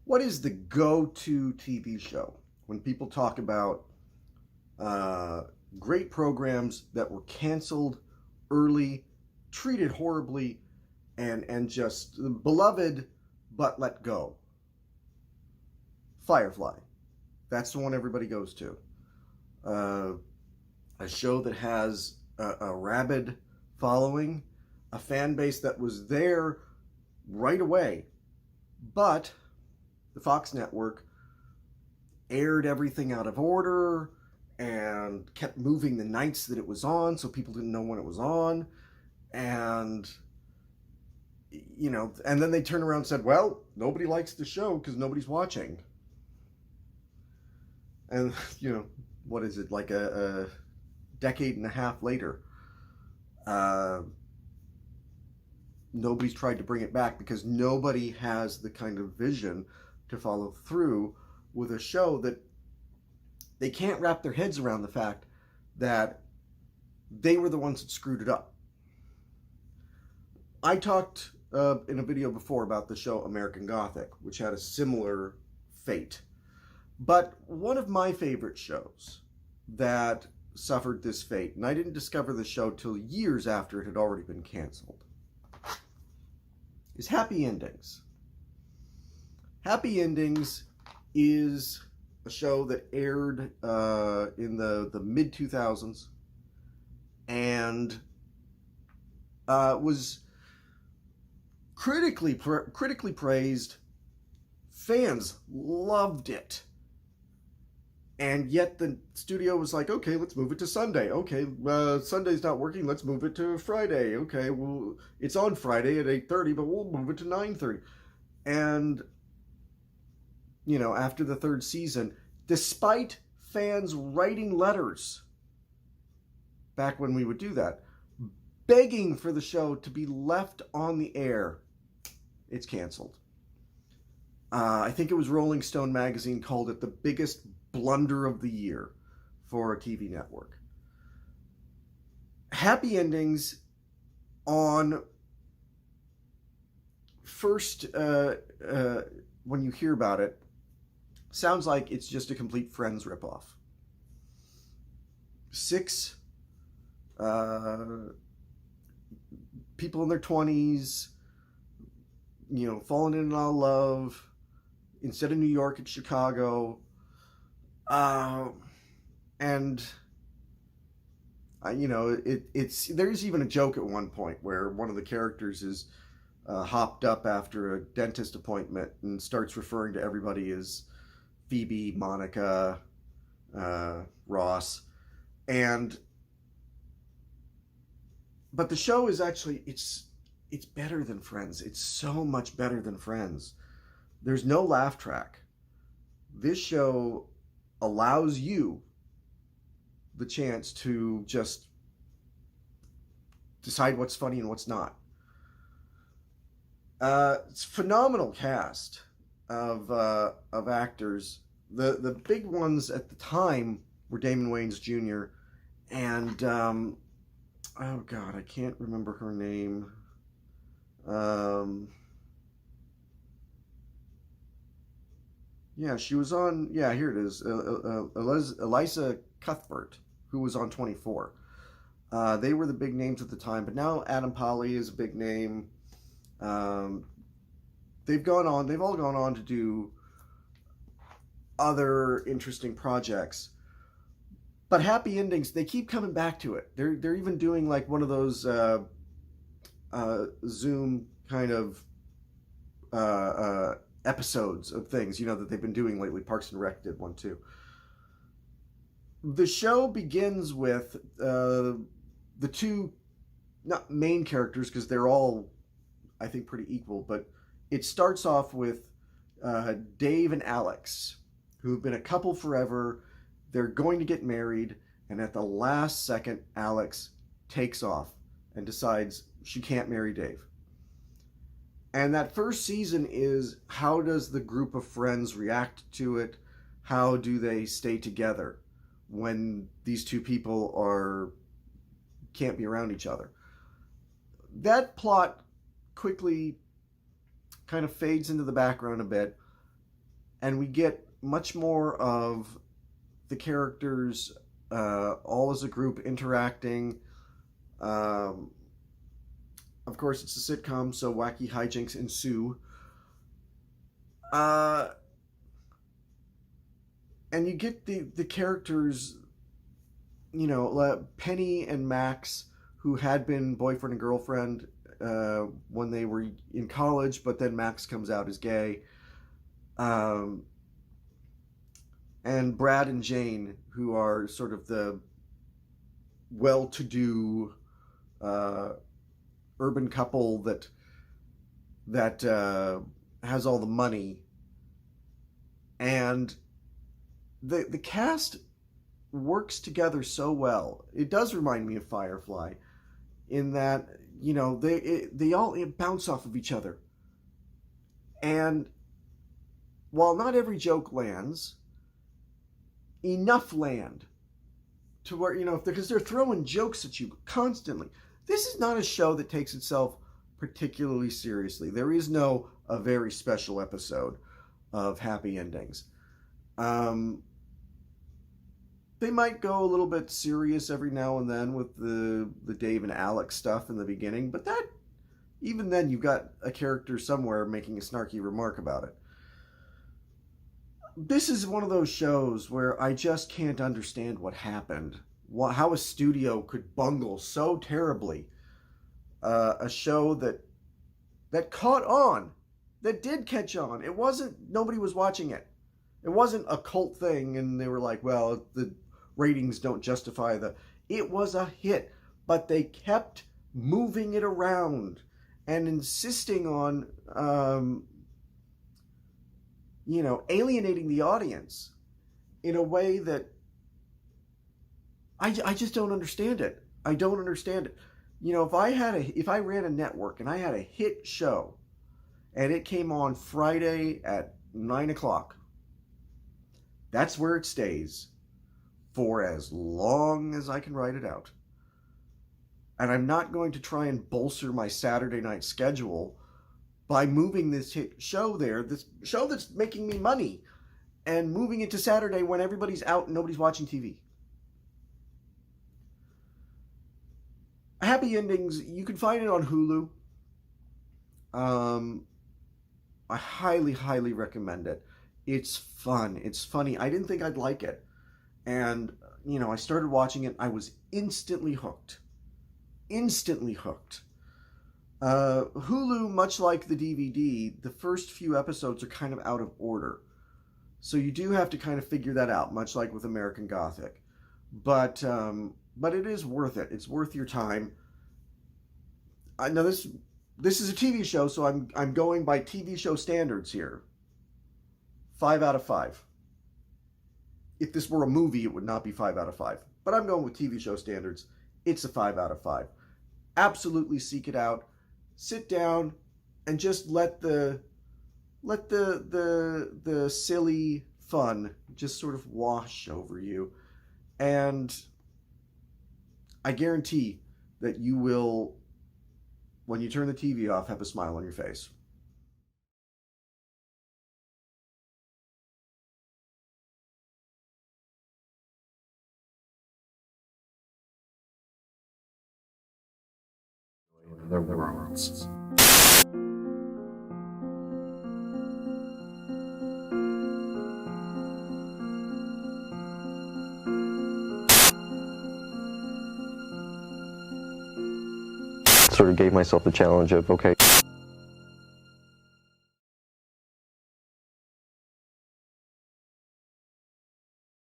What is the go-to TV show when people talk about uh, great programs that were canceled early, treated horribly, and just beloved but let go? Firefly. That's the one everybody goes to. Uh, a show that has a rabid following, a fan base that was there right away, but the Fox network aired everything out of order and kept moving the nights that it was on so people didn't know when it was on. And, and then they turned around and said, well, nobody likes the show because nobody's watching. And, what is it, like a decade and a half later? Uh, Nobody's tried to bring it back because nobody has the kind of vision to follow through with a show that they can't wrap their heads around the fact that they were the ones that screwed it up. I talked in a video before about the show American Gothic, which had a similar fate. But one of my favorite shows that suffered this fate, and I didn't discover the show till years after it had already been canceled, is Happy Endings. Happy Endings is a show that aired in the mid 2000s and was critically praised. Fans loved it. And yet the studio was like, okay, let's move it to Sunday. Okay, Sunday's not working. Let's move it to Friday. Okay, well, it's on Friday at 8:30, but we'll move it to 9:30. And, after the third season, despite fans writing letters back when we would do that, begging for the show to be left on the air, it's canceled. I think it was Rolling Stone magazine called it the biggest blunder of the year for a TV network. Happy Endings, on first, when you hear about it, sounds like it's just a complete Friends ripoff. 6 people in their 20s, falling in and out of love. Instead of New York, it's Chicago. And it's there's even a joke at one point where one of the characters is hopped up after a dentist appointment and starts referring to everybody as Phoebe, Monica, Ross, but the show is actually it's better than Friends. It's so much better than Friends. There's no laugh track. This show allows you the chance to just decide what's funny and what's not. It's a phenomenal cast of actors. The big ones at the time were Damon Wayans Jr. and oh god, I can't remember her name. Yeah, she was on. Yeah, here it is. Eliza Cuthbert, who was on 24. They were the big names at the time, but now Adam Pally is a big name. They've all gone on to do other interesting projects. But Happy Endings, they keep coming back to it. They're even doing like one of those Zoom kind of episodes of things, that they've been doing lately. Parks and Rec did one too. The show begins with the two, not main characters, because they're all, I think, pretty equal, but it starts off with Dave and Alex, who've been a couple forever. They're going to get married, and at the last second, Alex takes off and decides she can't marry Dave. And that first season is, how does the group of friends react to it? How do they stay together when these two people can't be around each other? That plot quickly kind of fades into the background a bit, and we get much more of the characters all as a group interacting. Of course, it's a sitcom, so wacky hijinks ensue. And you get the characters, Penny and Max, who had been boyfriend and girlfriend when they were in college, but then Max comes out as gay. And Brad and Jane, who are sort of the well-to-do urban couple that has all the money. And the cast works together so well. It does remind me of Firefly in that, they all bounce off of each other. And while not every joke lands, enough land to where, because they're throwing jokes at you constantly. This is not a show that takes itself particularly seriously. There is no a very special episode of happy endings. They might go a little bit serious every now and then with the Dave and Alex stuff in the beginning, but that, even then, you've got a character somewhere making a snarky remark about it. This is one of those shows where I just can't understand what happened. How a studio could bungle so terribly a show that caught on, that did catch on. It wasn't, nobody was watching it. It wasn't a cult thing and they were like, well, the ratings don't justify it was a hit, but they kept moving it around and insisting on, alienating the audience in a way that I just don't understand it. I don't understand it. If I ran a network and I had a hit show and it came on Friday at 9:00, that's where it stays for as long as I can write it out. And I'm not going to try and bolster my Saturday night schedule by moving this hit show there, this show that's making me money, and moving it to Saturday when everybody's out and nobody's watching TV. Happy Endings, you can find it on Hulu. I highly, highly recommend it. It's fun. It's funny. I didn't think I'd like it. And, I started watching it. I was instantly hooked. Instantly hooked. Hulu, much like the DVD, the first few episodes are kind of out of order. So you do have to kind of figure that out, much like with American Gothic. But it is worth it. It's worth your time. I know this is a TV show, so I'm going by TV show standards here. 5 out of 5. If this were a movie, it would not be 5 out of 5. But I'm going with TV show standards. It's a 5 out of 5. Absolutely seek it out. Sit down and just let the silly fun just sort of wash over you. And I guarantee that you will, when you turn the TV off, have a smile on your face. Their worlds. Sort of gave myself the challenge of, okay,